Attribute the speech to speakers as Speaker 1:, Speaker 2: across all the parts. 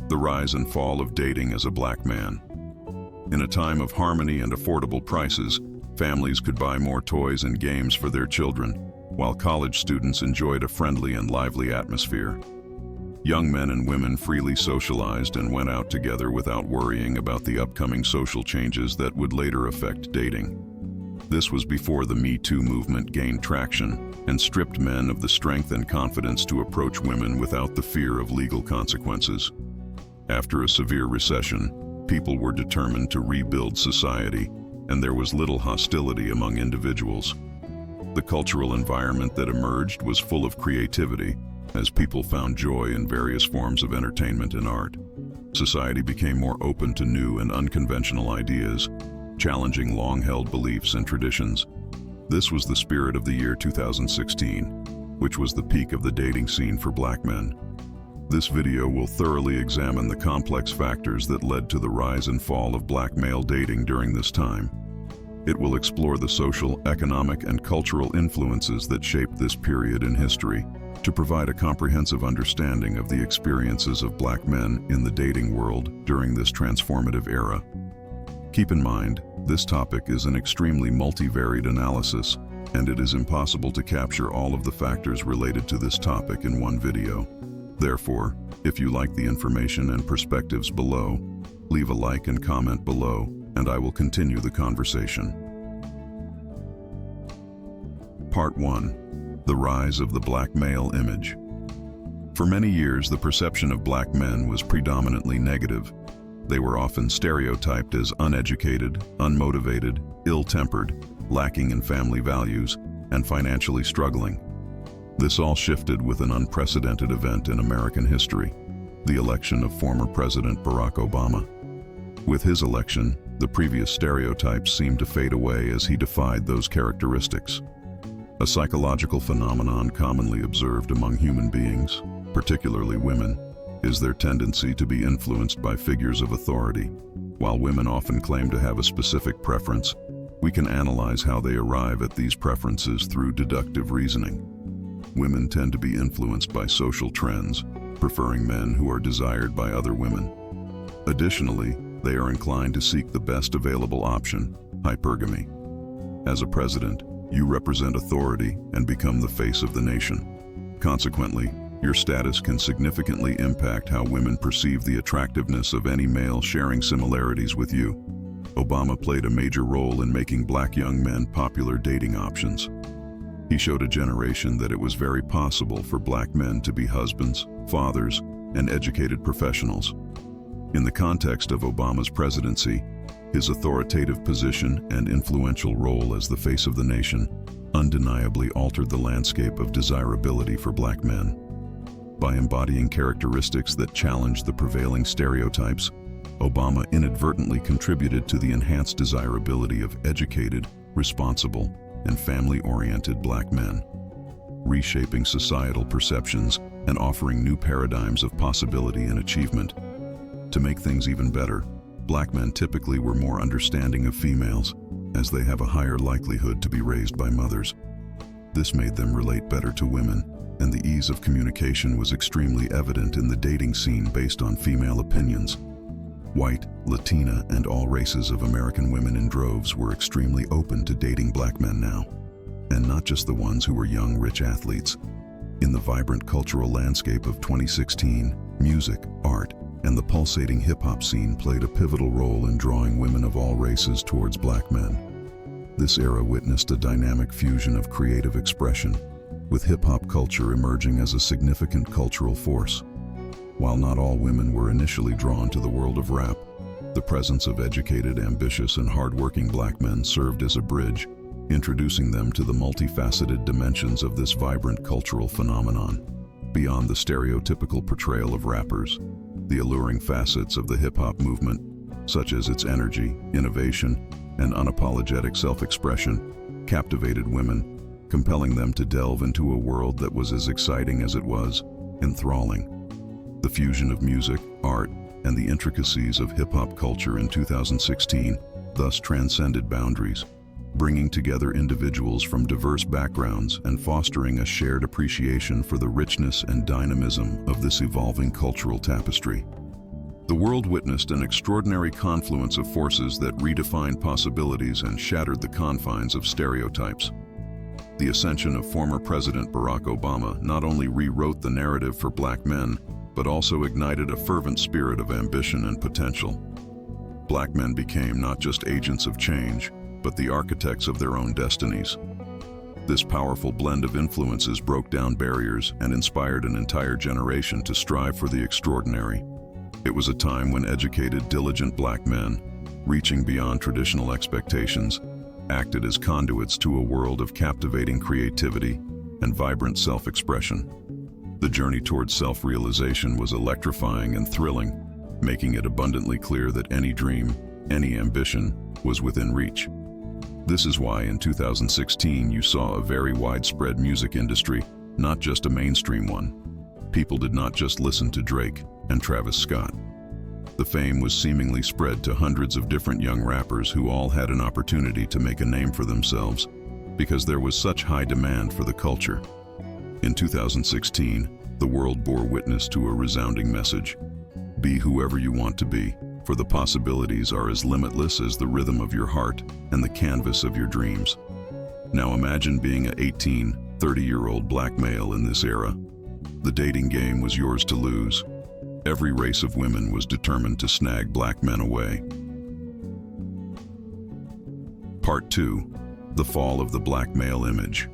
Speaker 1: The rise and fall of dating as a black man. In a time of harmony and affordable prices, families could buy more toys and games for their children, while college students enjoyed a friendly and lively atmosphere. Young men and women freely socialized and went out together without worrying about the upcoming social changes that would later affect dating. This was before the Me Too movement gained traction and stripped men of the strength and confidence to approach women without the fear of legal consequences. After a severe recession, people were determined to rebuild society, and there was little hostility among individuals. The cultural environment that emerged was full of creativity, as people found joy in various forms of entertainment and art. Society became more open to new and unconventional ideas, challenging long-held beliefs and traditions. This was the spirit of the year 2016, which was the peak of the dating scene for black men. This video will thoroughly examine the complex factors that led to the rise and fall of black male dating during this time. It will explore the social, economic, and cultural influences that shaped this period in history to provide a comprehensive understanding of the experiences of black men in the dating world during this transformative era. Keep in mind, this topic is an extremely multivariate analysis, and it is impossible to capture all of the factors related to this topic in one video. Therefore, if you like the information and perspectives below, leave a like and comment below, and I will continue the conversation. Part 1. The Rise of the Black Male Image. For many years, the perception of black men was predominantly negative. They were often stereotyped as uneducated, unmotivated, ill-tempered, lacking in family values, and financially struggling. This all shifted with an unprecedented event in American history, the election of former President Barack Obama. With his election, the previous stereotypes seemed to fade away as he defied those characteristics. A psychological phenomenon commonly observed among human beings, particularly women, is their tendency to be influenced by figures of authority. While women often claim to have a specific preference, we can analyze how they arrive at these preferences through deductive reasoning. Women tend to be influenced by social trends, preferring men who are desired by other women. Additionally, they are inclined to seek the best available option, hypergamy. As a president, you represent authority and become the face of the nation. Consequently, your status can significantly impact how women perceive the attractiveness of any male sharing similarities with you. Obama played a major role in making black young men popular dating options. He showed a generation that it was very possible for black men to be husbands, fathers, and educated professionals. In the context of Obama's presidency, his authoritative position and influential role as the face of the nation undeniably altered the landscape of desirability for black men. By embodying characteristics that challenged the prevailing stereotypes, Obama inadvertently contributed to the enhanced desirability of educated, responsible, and family-oriented black men, reshaping societal perceptions and offering new paradigms of possibility and achievement. To make things even better, black men typically were more understanding of females, as they have a higher likelihood to be raised by mothers. This made them relate better to women, and the ease of communication was extremely evident in the dating scene based on female opinions. White, Latina, and all races of American women in droves were extremely open to dating black men now, and not just the ones who were young, rich athletes. In the vibrant cultural landscape of 2016, music, art, and the pulsating hip-hop scene played a pivotal role in drawing women of all races towards black men. This era witnessed a dynamic fusion of creative expression, with hip-hop culture emerging as a significant cultural force. While not all women were initially drawn to the world of rap, the presence of educated, ambitious, and hardworking black men served as a bridge, introducing them to the multifaceted dimensions of this vibrant cultural phenomenon. Beyond the stereotypical portrayal of rappers, the alluring facets of the hip-hop movement, such as its energy, innovation, and unapologetic self-expression, captivated women, compelling them to delve into a world that was as exciting as it was enthralling. The fusion of music, art, and the intricacies of hip-hop culture in 2016 thus transcended boundaries, bringing together individuals from diverse backgrounds and fostering a shared appreciation for the richness and dynamism of this evolving cultural tapestry. The world witnessed an extraordinary confluence of forces that redefined possibilities and shattered the confines of stereotypes. The ascension of former President Barack Obama not only rewrote the narrative for black men, but also ignited a fervent spirit of ambition and potential. Black men became not just agents of change, but the architects of their own destinies. This powerful blend of influences broke down barriers and inspired an entire generation to strive for the extraordinary. It was a time when educated, diligent black men, reaching beyond traditional expectations, acted as conduits to a world of captivating creativity and vibrant self-expression. The journey towards self-realization was electrifying and thrilling, making it abundantly clear that any dream, any ambition, was within reach. This is why in 2016 you saw a very widespread music industry, not just a mainstream one. People did not just listen to Drake and Travis Scott. The fame was seemingly spread to hundreds of different young rappers who all had an opportunity to make a name for themselves because there was such high demand for the culture. In 2016, the world bore witness to a resounding message. Be whoever you want to be, for the possibilities are as limitless as the rhythm of your heart and the canvas of your dreams. Now imagine being an 18, 30-year-old black male in this era. The dating game was yours to lose. Every race of women was determined to snag black men away. Part 2. The fall of the black male image.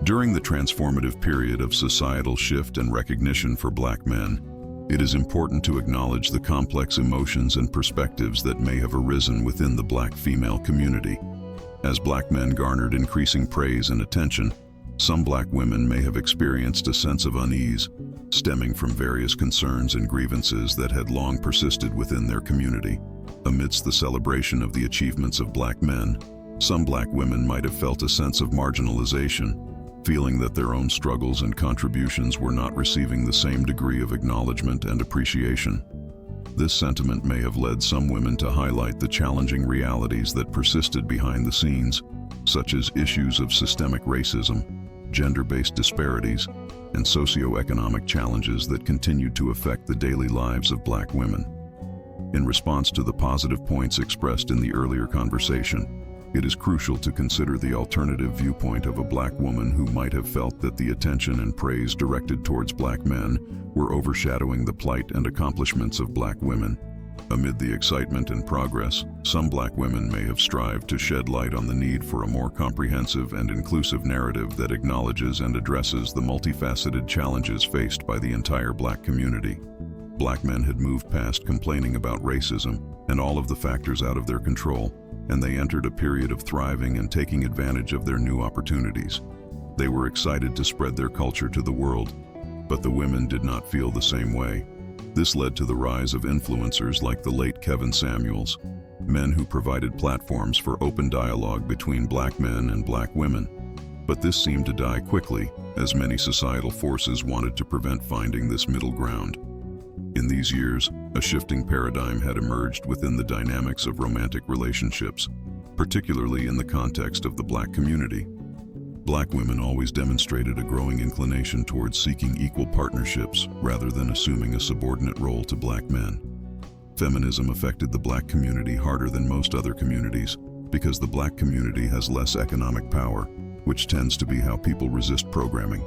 Speaker 1: During the transformative period of societal shift and recognition for black men, it is important to acknowledge the complex emotions and perspectives that may have arisen within the black female community. As black men garnered increasing praise and attention, some black women may have experienced a sense of unease, stemming from various concerns and grievances that had long persisted within their community. Amidst the celebration of the achievements of black men, some black women might have felt a sense of marginalization, feeling that their own struggles and contributions were not receiving the same degree of acknowledgement and appreciation. This sentiment may have led some women to highlight the challenging realities that persisted behind the scenes, such as issues of systemic racism, gender-based disparities, and socioeconomic challenges that continued to affect the daily lives of black women. In response to the positive points expressed in the earlier conversation, it is crucial to consider the alternative viewpoint of a black woman who might have felt that the attention and praise directed towards black men were overshadowing the plight and accomplishments of black women. Amid the excitement and progress, some black women may have strived to shed light on the need for a more comprehensive and inclusive narrative that acknowledges and addresses the multifaceted challenges faced by the entire black community. Black men had moved past complaining about racism and all of the factors out of their control, and they entered a period of thriving and taking advantage of their new opportunities. They were excited to spread their culture to the world, but the women did not feel the same way. This led to the rise of influencers like the late Kevin Samuels, men who provided platforms for open dialogue between black men and black women. But this seemed to die quickly, as many societal forces wanted to prevent finding this middle ground. In these years, a shifting paradigm had emerged within the dynamics of romantic relationships, particularly in the context of the black community. Black women always demonstrated a growing inclination towards seeking equal partnerships rather than assuming a subordinate role to black men. Feminism affected the black community harder than most other communities because the black community has less economic power, which tends to be how people resist programming.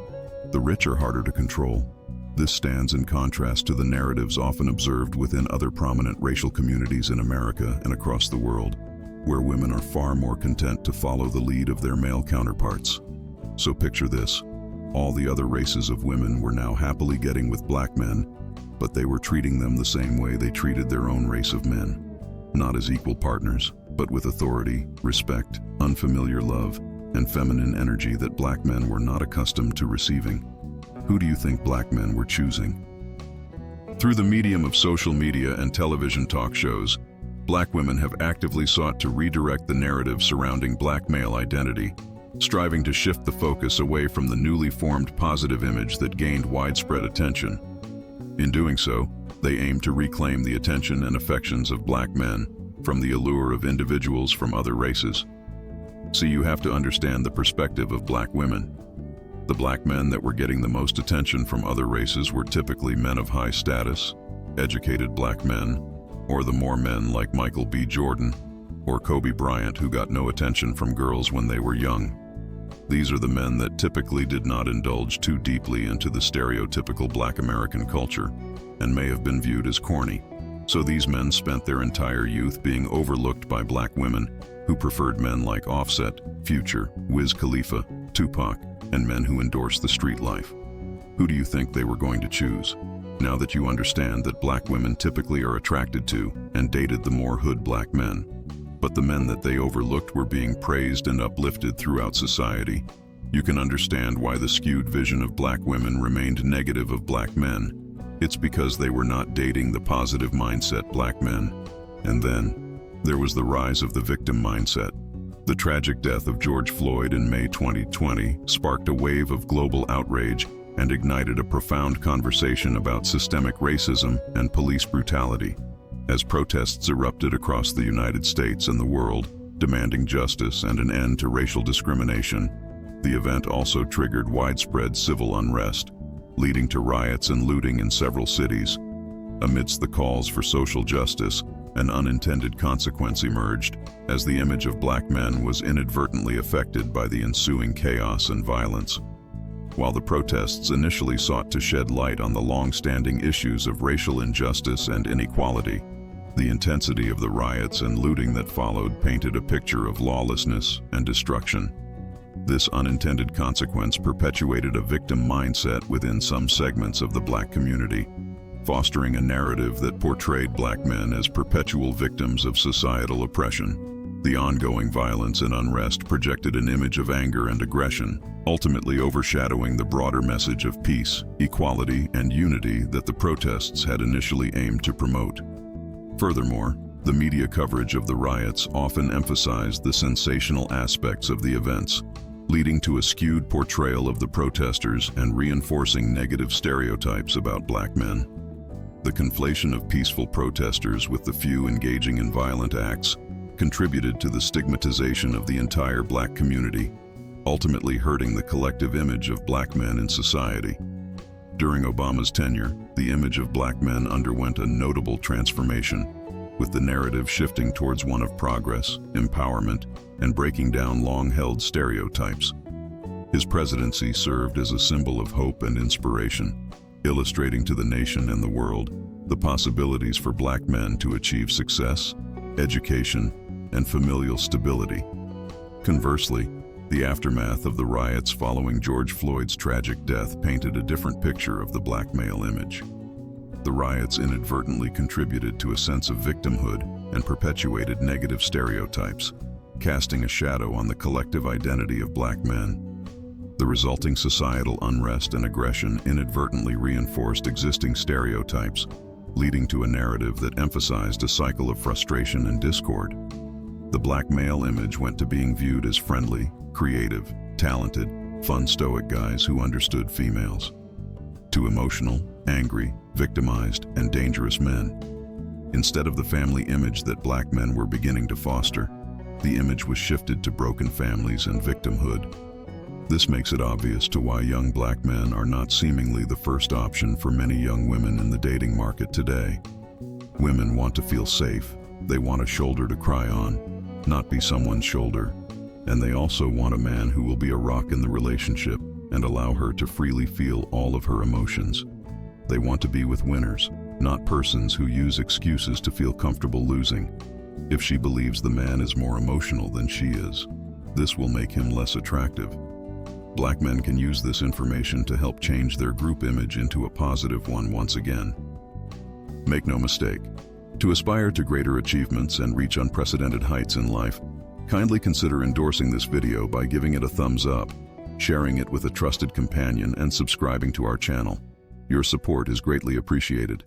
Speaker 1: The rich are harder to control. This stands in contrast to the narratives often observed within other prominent racial communities in America and across the world, where women are far more content to follow the lead of their male counterparts. So picture this: all the other races of women were now happily getting with black men, but they were treating them the same way they treated their own race of men. Not as equal partners, but with authority, respect, unfamiliar love, and feminine energy that black men were not accustomed to receiving. Who do you think black men were choosing? Through the medium of social media and television talk shows, black women have actively sought to redirect the narrative surrounding black male identity, striving to shift the focus away from the newly formed positive image that gained widespread attention. In doing so, they aim to reclaim the attention and affections of black men from the allure of individuals from other races. See, you have to understand the perspective of black women. The black men that were getting the most attention from other races were typically men of high status, educated black men, or the more men like Michael B. Jordan or Kobe Bryant who got no attention from girls when they were young. These are the men that typically did not indulge too deeply into the stereotypical black American culture and may have been viewed as corny. So these men spent their entire youth being overlooked by black women who preferred men like Offset, Future, Wiz Khalifa, Tupac, and men who endorsed the street life. Who do you think they were going to choose? Now that you understand that black women typically are attracted to and dated the more hood black men, but the men that they overlooked were being praised and uplifted throughout society, you can understand why the skewed vision of black women remained negative of black men. It's because they were not dating the positive mindset black men. And then, there was the rise of the victim mindset. The tragic death of George Floyd in May 2020 sparked a wave of global outrage and ignited a profound conversation about systemic racism and police brutality. As protests erupted across the United States and the world, demanding justice and an end to racial discrimination, the event also triggered widespread civil unrest, leading to riots and looting in several cities. Amidst the calls for social justice, an unintended consequence emerged as the image of black men was inadvertently affected by the ensuing chaos and violence. While the protests initially sought to shed light on the long-standing issues of racial injustice and inequality, the intensity of the riots and looting that followed painted a picture of lawlessness and destruction. This unintended consequence perpetuated a victim mindset within some segments of the black community, fostering a narrative that portrayed black men as perpetual victims of societal oppression. The ongoing violence and unrest projected an image of anger and aggression, ultimately overshadowing the broader message of peace, equality, and unity that the protests had initially aimed to promote. Furthermore, the media coverage of the riots often emphasized the sensational aspects of the events, leading to a skewed portrayal of the protesters and reinforcing negative stereotypes about black men. The conflation of peaceful protesters with the few engaging in violent acts contributed to the stigmatization of the entire black community, ultimately hurting the collective image of black men in society. During Obama's tenure, the image of black men underwent a notable transformation, with the narrative shifting towards one of progress, empowerment, and breaking down long-held stereotypes. His presidency served as a symbol of hope and inspiration, illustrating to the nation and the world the possibilities for black men to achieve success, education, and familial stability. Conversely, the aftermath of the riots following George Floyd's tragic death painted a different picture of the black male image. The riots inadvertently contributed to a sense of victimhood and perpetuated negative stereotypes, casting a shadow on the collective identity of black men. The resulting societal unrest and aggression inadvertently reinforced existing stereotypes, leading to a narrative that emphasized a cycle of frustration and discord. The black male image went to being viewed as friendly, creative, talented, fun stoic guys who understood females, to emotional, angry, victimized, and dangerous men. Instead of the family image that black men were beginning to foster, the image was shifted to broken families and victimhood. This makes it obvious to why young black men are not seemingly the first option for many young women in the dating market today. Women want to feel safe. They want a shoulder to cry on, not be someone's shoulder. And they also want a man who will be a rock in the relationship and allow her to freely feel all of her emotions. They want to be with winners, not persons who use excuses to feel comfortable losing. If she believes the man is more emotional than she is, this will make him less attractive. Black men can use this information to help change their group image into a positive one once again. Make no mistake, to aspire to greater achievements and reach unprecedented heights in life, kindly consider endorsing this video by giving it a thumbs up, sharing it with a trusted companion, and subscribing to our channel. Your support is greatly appreciated.